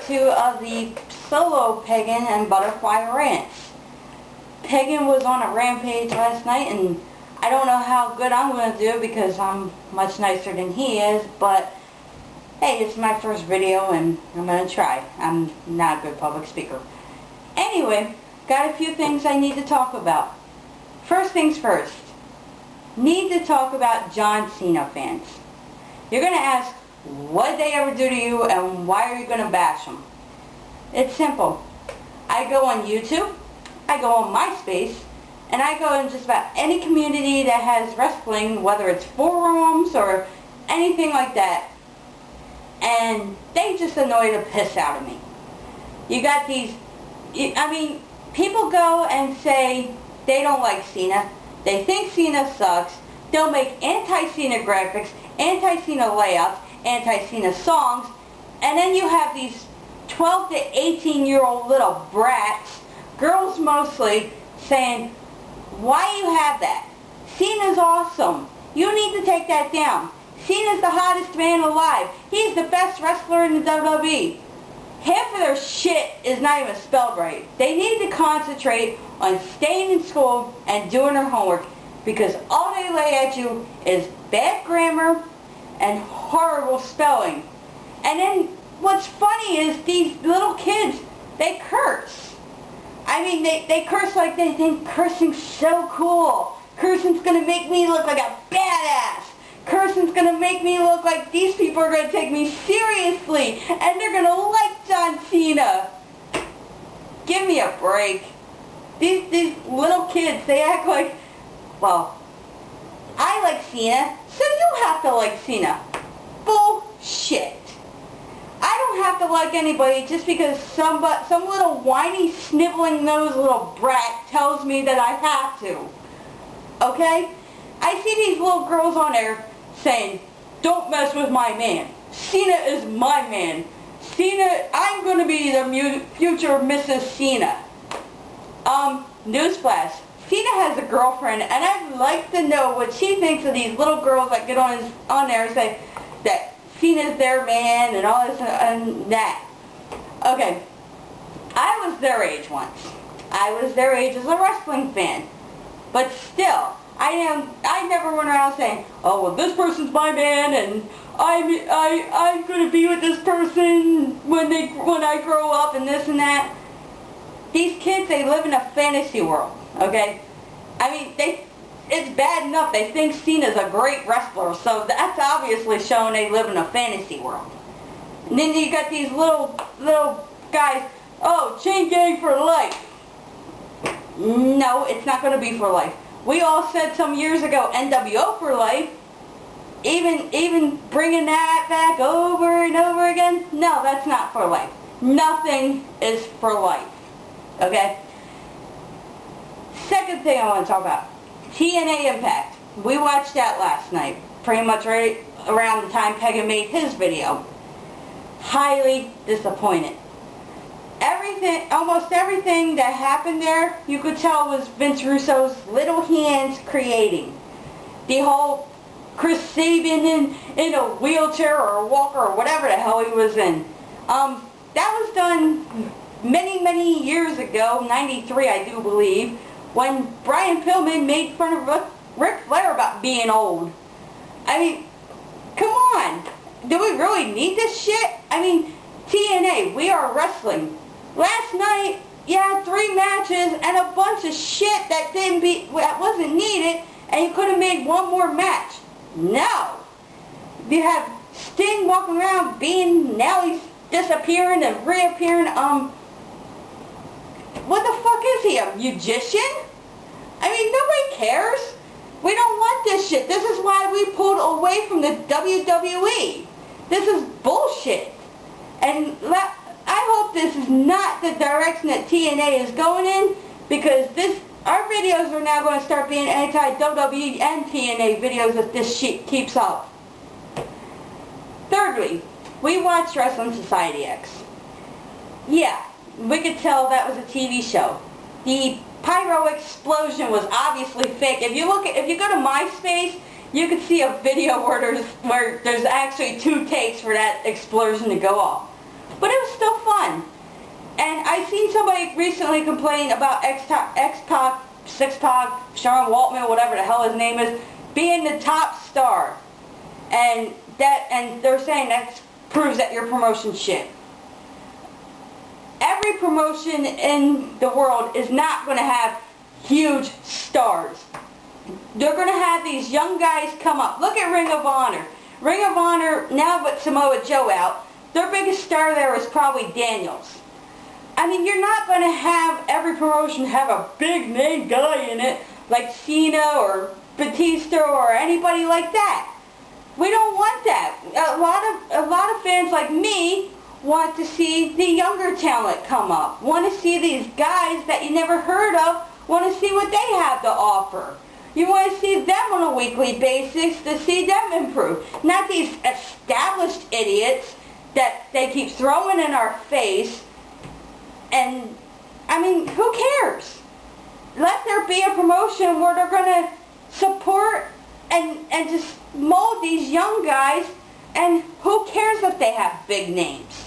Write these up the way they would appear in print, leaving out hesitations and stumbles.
2 of the solo Pagan and Butterfly rants. Pagan was on a rampage last night, and I don't know how good I'm going to do because I'm much nicer than he is, but hey, it's my first video and I'm going to try. I'm not a good public speaker. Anyway, got a few things I need to talk about. First things first, need to talk about John Cena fans. You're going to ask, what did they ever do to you and why are you going to bash them? It's simple. I go on YouTube, I go on MySpace, and I go in just about any community that has wrestling, whether it's forums or anything like that, and they just annoy the piss out of me. You got these, people go and say they don't like Cena, they think Cena sucks, they'll make anti-Cena graphics, anti-Cena layouts, anti-Cena songs, and then you have these 12 to 18-year-old little brats, girls mostly, saying, why do you have that? Cena's awesome. You need to take that down. Cena's the hottest man alive. He's the best wrestler in the WWE. Half of their shit is not even spelled right. They need to concentrate on staying in school and doing their homework, because all they lay at you is bad grammar and horrible spelling. And then what's funny is these little kids, they curse. They curse like they think cursing's so cool. Cursing's going to make me look like a badass. Cursing's going to make me look like these people are going to take me seriously and they're going to like John Cena. Give me a break. These little kids, they act like, well, I like Cena, so you have to like Cena. Bullshit. I don't have to like anybody just because some little whiny, sniveling nosed little brat tells me that I have to. Okay? I see these little girls on there saying, don't mess with my man. Cena is my man. Cena, I'm going to be the future Mrs. Cena. Newsflash. Cena has a girlfriend, and I'd like to know what she thinks of these little girls that get on there and say that Cena's their man and all this and that. Okay, I was their age once. I was their age as a wrestling fan. But still, I never went around saying, oh, well, this person's my man and I'm going to be with this person when I grow up and this and that. These kids, they live in a fantasy world, okay? It's bad enough they think Cena's a great wrestler, so that's obviously showing they live in a fantasy world. And then you got these little guys, oh, chain gang for life. No, it's not going to be for life. We all said some years ago NWO for life. Even bringing that back over and over again, no, that's not for life. Nothing is for life. Okay? Second thing I want to talk about. TNA Impact. We watched that last night. Pretty much right around the time Pagan made his video. Highly disappointed. Almost everything that happened there, you could tell was Vince Russo's little hands creating. The whole Chris Sabin in a wheelchair or a walker or whatever the hell he was in. That was done many years ago, 93 I do believe, when Brian Pillman made fun of Ric Flair about being old. Come on. Do we really need this shit? TNA, we are wrestling. Last night, you had 3 matches and a bunch of shit that wasn't needed, and you could have made one more match. No. You have Sting walking around now he's disappearing and reappearing. What the fuck is he, a magician? Nobody cares. We don't want this shit. This is why we pulled away from the WWE. This is bullshit. And I hope this is not the direction that TNA is going in, because our videos are now going to start being anti-WWE and TNA videos if this shit keeps up. Thirdly, we watched Wrestling Society X. Yeah, we could tell that was a TV show. The pyro explosion was obviously fake. If you go to MySpace, you can see a video where there's actually 2 takes for that explosion to go off. But it was still fun. I seen somebody recently complain about X-Pac, Six-Pac, Sean Waltman, whatever the hell his name is, being the top star. And they're saying that proves that your promotion's shit. Every promotion in the world is not going to have huge stars. They're going to have these young guys come up. Look at Ring of Honor. Ring of Honor, now with Samoa Joe out, their biggest star there is probably Daniels. I mean, you're not going to have every promotion have a big name guy in it, like Cena or Batista or anybody like that. We don't want that. A lot of fans like me want to see the younger talent come up. Want to see these guys that you never heard of, want to see what they have to offer. You want to see them on a weekly basis to see them improve. Not these established idiots that they keep throwing in our face. And, I mean, who cares? Let there be a promotion where they're going to support and just mold these young guys, and who cares if they have big names?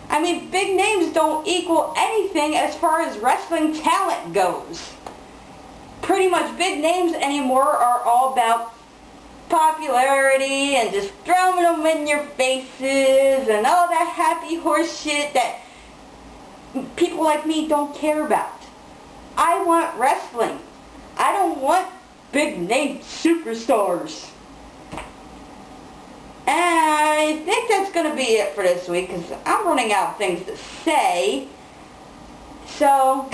I mean, big names don't equal anything as far as wrestling talent goes. Pretty much big names anymore are all about popularity and just throwing them in your faces and all that happy horse shit that people like me don't care about. I want wrestling. I don't want big name superstars. And I think that's going to be it for this week because I'm running out of things to say. So,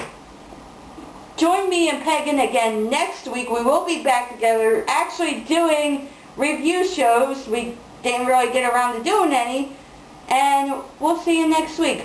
join me and Pagan again next week. We will be back together actually doing review shows. We didn't really get around to doing any. And we'll see you next week.